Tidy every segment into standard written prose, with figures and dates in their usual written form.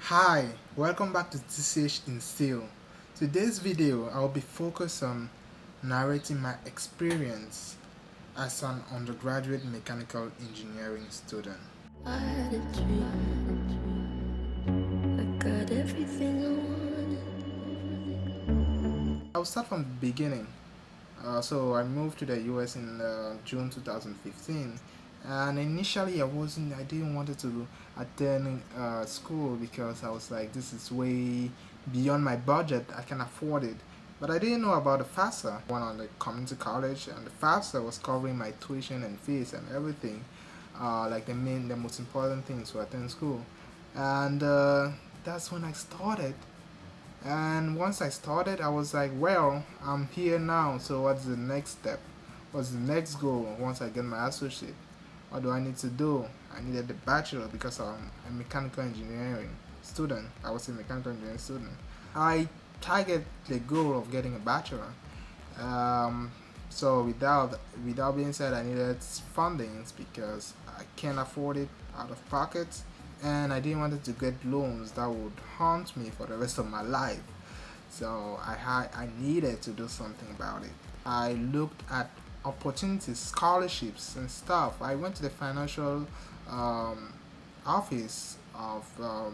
Hi, welcome back to TCH Instill. Today's video I'll be focused on narrating my experience as an undergraduate mechanical engineering student. I had a dream. I got everything I wanted. I'll start from the beginning. So I moved to the US in June 2015, and initially I didn't want to attend school because I was like, this is way beyond my budget. I can afford it. But I didn't know about the FAFSA. I went on the community college, and the FAFSA was covering my tuition and fees and everything, like the most important things to attend school. And that's when I started. And once I started, I was like, well, I'm here now, so what's the next step? What's the next goal once I get my associate? What do I need to do? I needed the bachelor because I'm a mechanical engineering student. I was a mechanical engineering student. I target the goal of getting a bachelor. So without being said, I needed fundings because I can't afford it out of pocket, and I didn't want to get loans that would haunt me for the rest of my life. So I needed to do something about it. I looked at opportunities, scholarships, and stuff. I went to the financial office of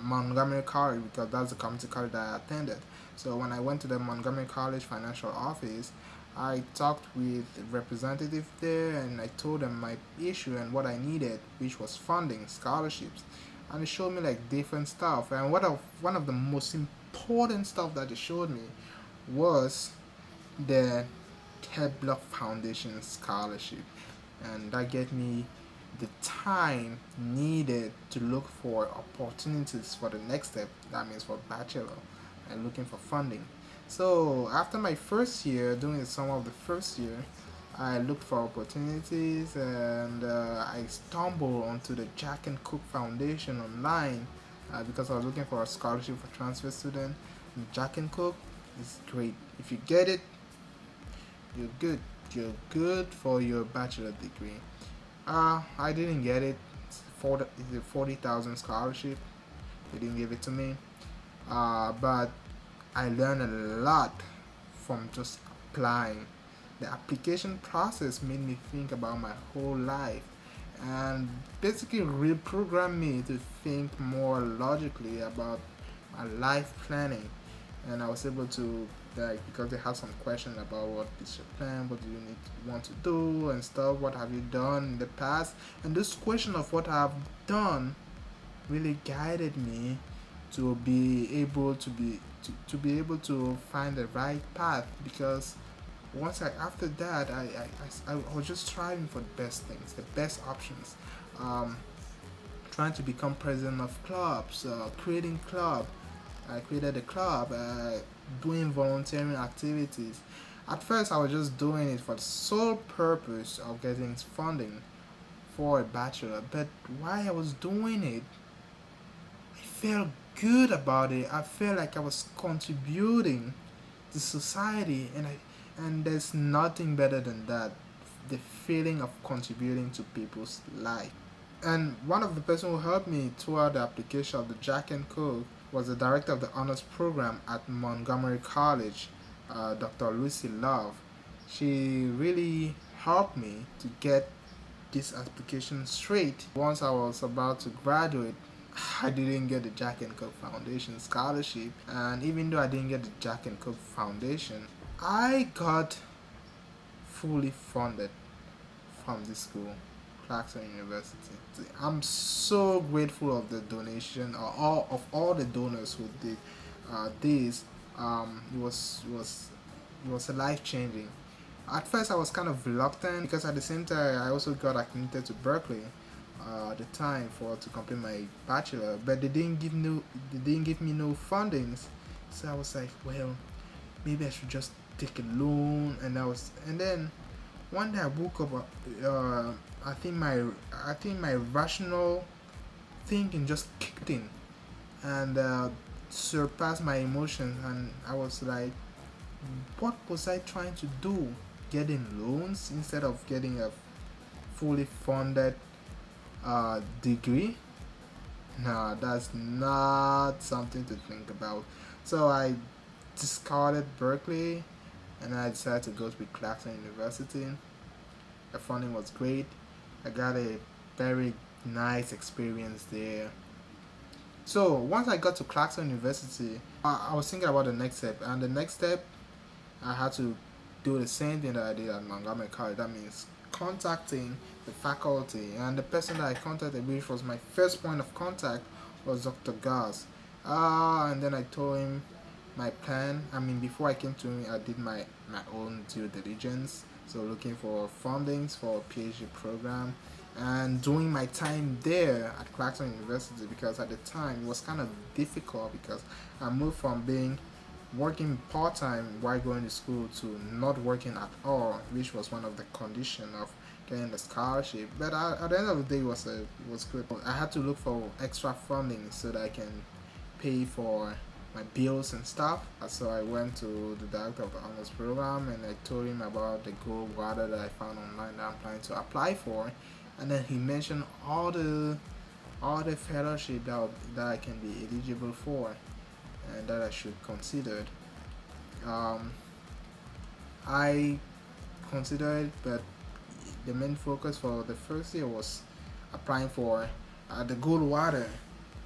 Montgomery College because that's the community college that I attended. So when I went to the Montgomery College financial office, I talked with representatives there and I told them my issue and what I needed, which was funding, scholarships. And they showed me like different stuff. And one of the most important stuff that they showed me was the Ted Block Foundation scholarship. And that gave me the time needed to look for opportunities for the next step. That means for bachelor and looking for funding. So after my first year, during the summer of the first year, I looked for opportunities and I stumbled onto the Jack and Cooke Foundation online because I was looking for a scholarship for transfer student. And Jack and Cooke is great. If you get it, you're good. You're good for your bachelor degree. I didn't get it. It's a 40,000 scholarship. They didn't give it to me. But I learned a lot from just applying. The application process made me think about my whole life and basically reprogrammed me to think more logically about my life planning. And I was able to, like, because they had some questions about what is your plan, what do you want to do and stuff, what have you done in the past, and this question of what I've done really guided me to be able to be able to find the right path. Because after that I was just striving for the best things, the best options, trying to become president of clubs, creating club. I created a club, doing volunteering activities. At first I was just doing it for the sole purpose of getting funding for a bachelor, but while I was doing it, I felt good about it. I felt like I was contributing to society, and there's nothing better than that. The feeling of contributing to people's life. And one of the person who helped me throughout the application of the Jack and Code was the director of the honors program at Montgomery College, Dr. Lucy Love. She really helped me to get this application straight. Once I was about to graduate, I didn't get the Jack and Cook Foundation scholarship, and even though I didn't get the Jack and Cook Foundation, I got fully funded from this school, Clarkson University. I'm so grateful of the donation, or all the donors who did this. It was a life changing. At first, I was kind of reluctant because at the same time, I also got admitted to Berkeley at the time to complete my bachelor, but they didn't give me no fundings. So I was like, well, maybe I should just take a loan. And then one day I woke up. I think my rational thinking just kicked in and surpassed my emotions, and I was like, what was I trying to do? Getting loans instead of getting a fully funded degree? No, that's not something to think about. So I discarded Berkeley and I decided to go to Clarkson University. The funding was great. I got a very nice experience there. So once I got to Clarkson University, I was thinking about the next step, and the next step I had to do the same thing that I did at Montgomery College. That means contacting the faculty, and the person that I contacted, which was my first point of contact, was Dr. Gaz. And then I told him my plan. I mean, before I came to him, I did my own due diligence. So looking for fundings for a PhD program, and during my time there at Clarkson University, because at the time it was kind of difficult because I moved from being working part time while going to school to not working at all, which was one of the conditions of getting the scholarship. But at the end of the day, it was good. I had to look for extra funding so that I can pay for my bills and stuff. So I went to the director of the honors program and I told him about the gold water that I found online that I'm planning to apply for, and then he mentioned all the fellowship that I can be eligible for and that I should consider. Um, I considered, but the main focus for the first year was applying for the gold water,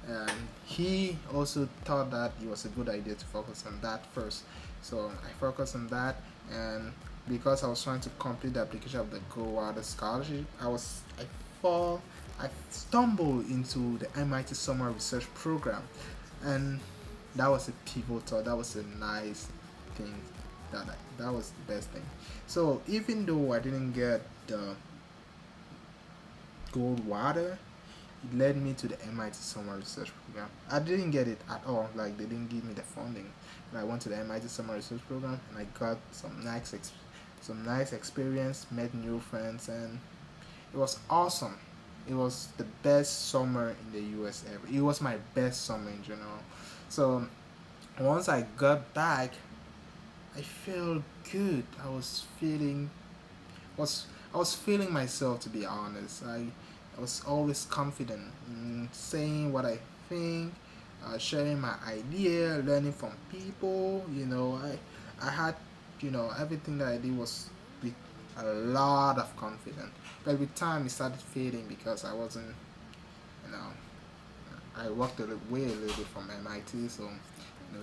and he also thought that it was a good idea to focus on that first. So I focused on that, and because I was trying to complete the application of the gold water scholarship, I fall I stumbled into the MIT Summer Research Program, and that was a pivotal. That was a nice thing. That was the best thing. So even though I didn't get the gold water, it led me to the MIT Summer Research Program. I didn't get it at all. Like they didn't give me the funding. But I went to the MIT Summer Research Program and I got some nice experience, met new friends, and it was awesome. It was the best summer in the US ever. It was my best summer in general. So once I got back, I felt good. Was I was feeling myself, to be honest. I was always confident in saying what I think, sharing my idea, learning from people. I had everything that I did was with a lot of confidence. But with time, it started fading because I wasn't, you know, I walked away a little bit from MIT, so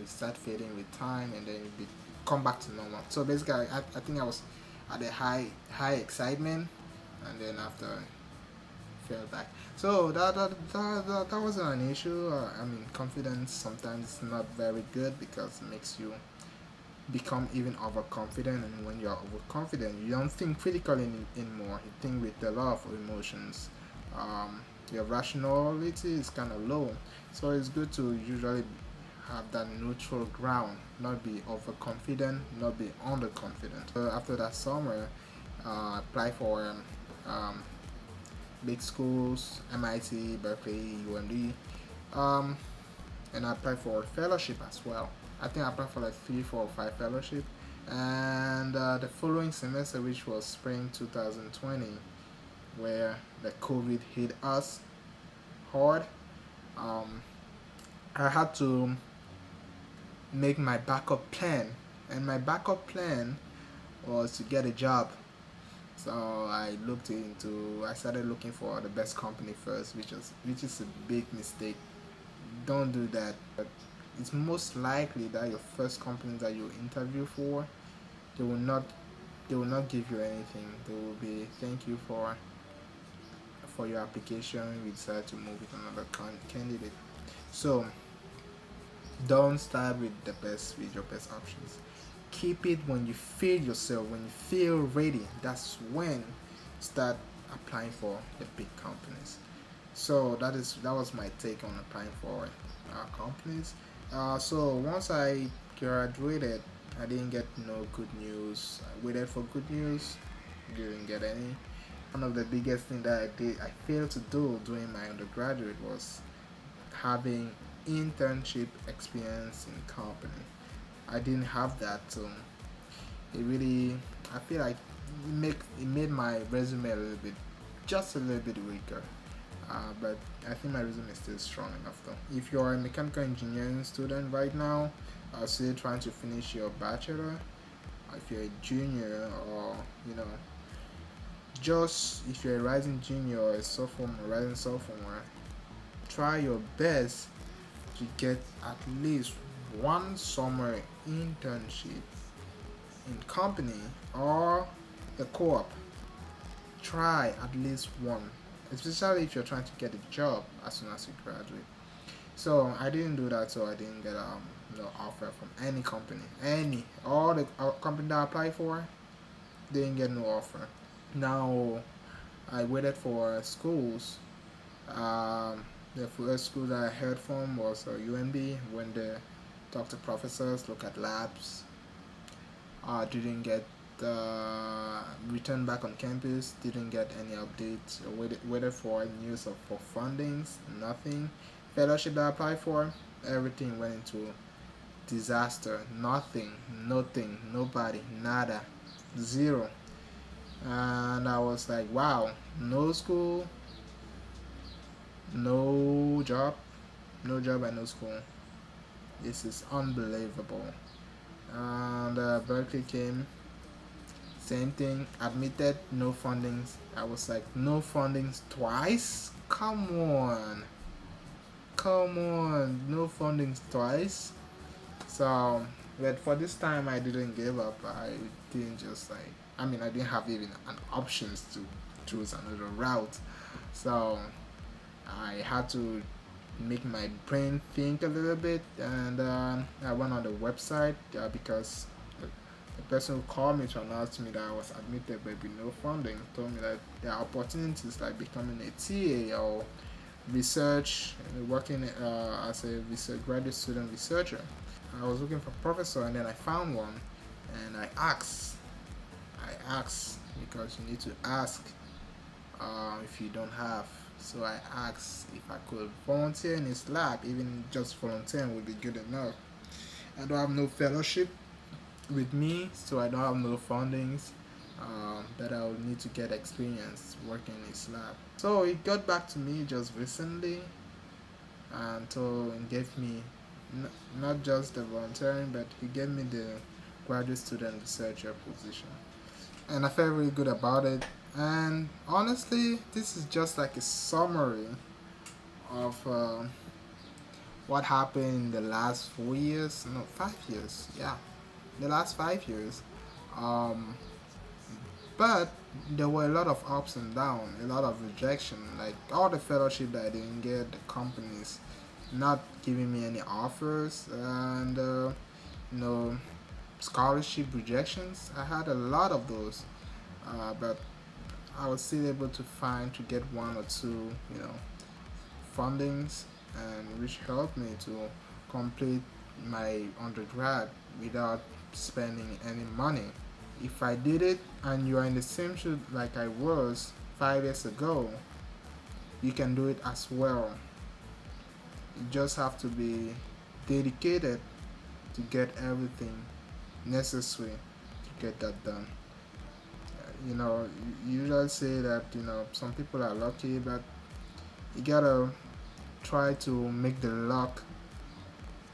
it started fading with time, and then it come back to normal. So basically, I think I was at a high excitement, and then after fell back. So that wasn't an issue. I mean, confidence sometimes is not very good because it makes you become even overconfident, and when you're overconfident, you don't think critically anymore. You think with a lot of emotions. Your rationality is kind of low, so it's good to usually have that neutral ground, not be overconfident, not be underconfident. So after that summer, apply for big schools, MIT, Berkeley, UMD, um, and I applied for a fellowship as well. I think I applied for like 3, 4, or 5 fellowship, and the following semester, which was spring 2020, where the COVID hit us hard, um, I had to make my backup plan, and my backup plan was to get a job. So I started looking for the best company first, which is a big mistake. Don't do that. But it's most likely that your first company that you interview for, they will not they will not give you anything. They will be thank you for your application. We decided to move with another candidate. So don't start with your best options. Keep it when you feel yourself, when you feel ready. That's when start applying for the big companies. So that was my take on applying for companies. So once I graduated, I didn't get no good news. I waited for good news, didn't get any. One of the biggest thing that I failed to do during my undergraduate was having internship experience in company. I didn't have that, so it really I feel like it made my resume a little bit just a little bit weaker. But I think my resume is still strong enough though. If you're a mechanical engineering student right now, still trying to finish your bachelor, if you're a junior, or just if you're a rising junior or a sophomore, rising sophomore, try your best to get at least one summer internship in company or a co-op. Try at least one, especially if you're trying to get a job as soon as you graduate. So I didn't do that, so I didn't get no offer from any company. Any all the company that I applied for didn't get no offer. Now I waited for schools. The first school that I heard from was UNB. When they talked to professors, look at labs. Didn't get returned back on campus. Didn't get any updates. Waited for news for fundings. Nothing. Fellowship that I applied for, everything went into disaster. Nothing. Nothing. Nobody. Nada. Zero. And I was like, wow, no school, no job, no job and no school. This is unbelievable. And Berkeley came, same thing, admitted, no fundings. I was like, no fundings twice? Come on, no fundings twice. So, but for this time, I didn't give up. I didn't just like, I didn't have even an options to choose another route. So I had to make my brain think a little bit, and I went on the website because the person who called me to announce to me that I was admitted but with no funding told me that there are opportunities like becoming a TA or research, working as a graduate student researcher. I was looking for a professor and then I found one, and I asked because you need to ask if you don't have. So I asked if I could volunteer in his lab, even just volunteering would be good enough. I don't have no fellowship with me, so I don't have no fundings, but I will need to get experience working in his lab. So he got back to me just recently and so he gave me not just the volunteering, but he gave me the graduate student researcher position. And I felt really good about it. And honestly, this is just like a summary of what happened in the last 4 years, no, 5 years, yeah, the last 5 years. Um, but there were a lot of ups and downs, a lot of rejection, like all the fellowship that I didn't get, the companies not giving me any offers, and you know, scholarship rejections. I had a lot of those, but I was still able to get one or two, fundings, and which helped me to complete my undergrad without spending any money. If I did it and you are in the same shoe like I was 5 years ago, you can do it as well. You just have to be dedicated to get everything necessary to get that done. You usually say that some people are lucky, but you gotta try to make the luck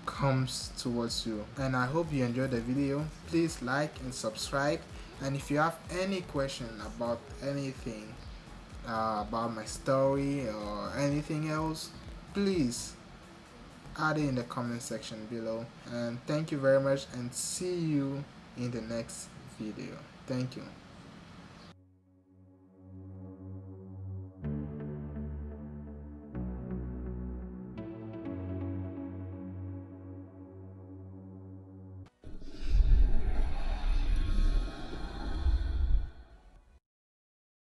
comes towards you. And I hope you enjoyed the video. Please like and subscribe. And if you have any question about anything, about my story or anything else, please add it in the comment section below. And thank you very much, and see you in the next video. Thank you.